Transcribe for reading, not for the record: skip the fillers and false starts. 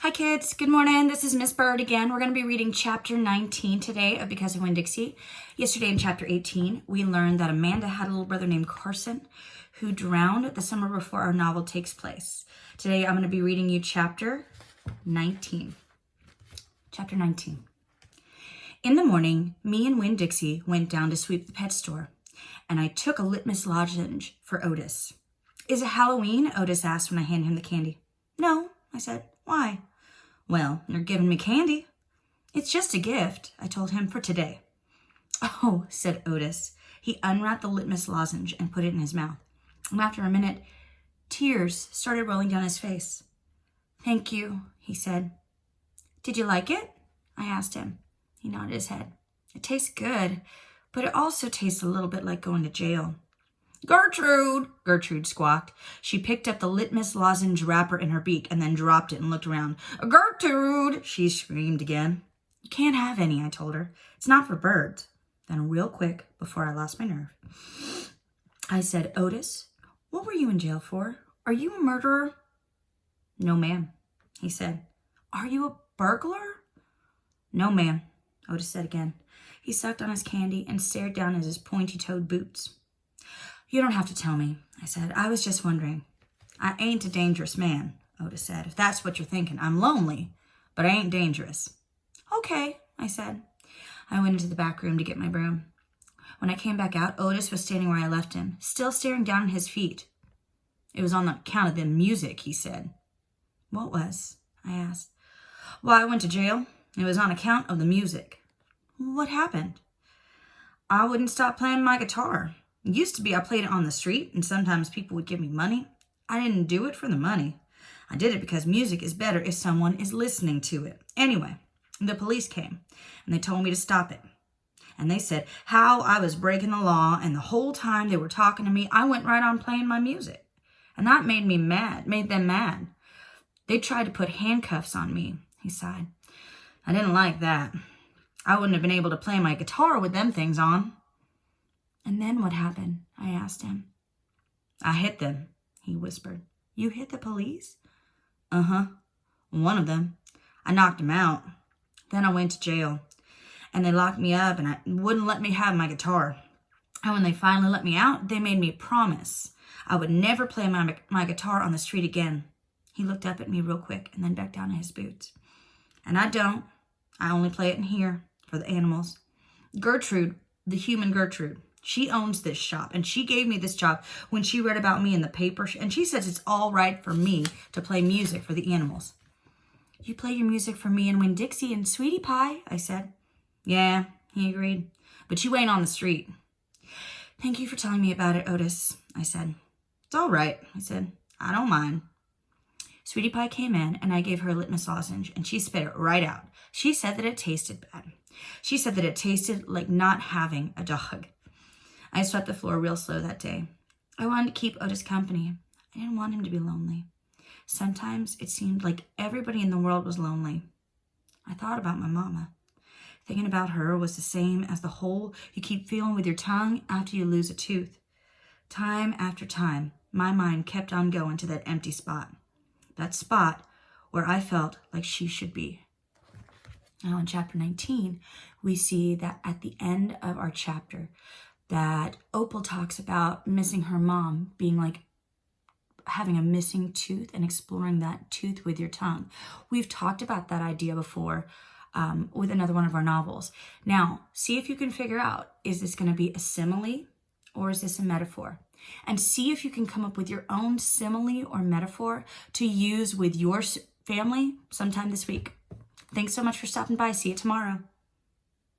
Hi kids, good morning. This is Miss Bird again. We're going to be reading chapter 19 today of Because of Winn-Dixie. Yesterday in chapter 18, we learned that Amanda had a little brother named Carson who drowned the summer before our novel takes place. Today I'm going to be reading you chapter 19. Chapter 19. In the morning, me and Winn-Dixie went down to sweep the pet store, and I took a litmus lozenge for Otis. Is it Halloween? Otis asked when I handed him the candy. No, I said. Why? Well, you're giving me candy. It's just a gift, I told him, for today. Oh, said Otis. He unwrapped the litmus lozenge and put it in his mouth. And after a minute, tears started rolling down his face. Thank you, he said. Did you like it? I asked him. He nodded his head. It tastes good, but it also tastes a little bit like going to jail. Gertrude squawked. She picked up the litmus lozenge wrapper in her beak and then dropped it and looked around. Gertrude, she screamed again. You can't have any, I told her. It's not for birds. Then real quick, before I lost my nerve, I said, Otis, what were you in jail for? Are you a murderer? No, ma'am, he said. Are you a burglar? No, ma'am, Otis said again. He sucked on his candy and stared down at his pointy-toed boots. You don't have to tell me, I said. I was just wondering. I ain't a dangerous man, Otis said. If that's what you're thinking, I'm lonely, but I ain't dangerous. Okay, I said. I went into the back room to get my broom. When I came back out, Otis was standing where I left him, still staring down at his feet. It was on account of the music, he said. What was? I asked. Well, I went to jail. It was on account of the music. What happened? I wouldn't stop playing my guitar. It used to be I played it on the street, and sometimes people would give me money. I didn't do it for the money. I did it because music is better if someone is listening to it. Anyway, the police came, and they told me to stop it. And they said how I was breaking the law, and the whole time they were talking to me, I went right on playing my music. And that made them mad. They tried to put handcuffs on me, he sighed. I didn't like that. I wouldn't have been able to play my guitar with them things on. And then what happened? I asked him. I hit them, he whispered. You hit the police? Uh-huh. One of them. I knocked him out. Then I went to jail. And they locked me up and wouldn't let me have my guitar. And when they finally let me out, they made me promise I would never play my guitar on the street again. He looked up at me real quick and then back down in his boots. And I don't. I only play it in here for the animals. Gertrude, the human Gertrude. She owns this shop, and she gave me this job when she read about me in the paper, and she says it's all right for me to play music for the animals. You play your music for me and Winn-Dixie and Sweetie Pie, I said. Yeah, he agreed, but you ain't on the street. Thank you for telling me about it, Otis, I said. It's all right, I said. I don't mind. Sweetie Pie came in, and I gave her a litmus lozenge, and she spit it right out. She said that it tasted bad. She said that it tasted like not having a dog. I swept the floor real slow that day. I wanted to keep Otis company. I didn't want him to be lonely. Sometimes it seemed like everybody in the world was lonely. I thought about my mama. Thinking about her was the same as the hole you keep feeling with your tongue after you lose a tooth. Time after time, my mind kept on going to that empty spot. That spot where I felt like she should be. Now in chapter 19, we see that at the end of our chapter, that Opal talks about missing her mom, being like having a missing tooth and exploring that tooth with your tongue. We've talked about that idea before with another one of our novels. Now, see if you can figure out, is this going to be a simile or is this a metaphor? And see if you can come up with your own simile or metaphor to use with your family sometime this week. Thanks so much for stopping by. See you tomorrow.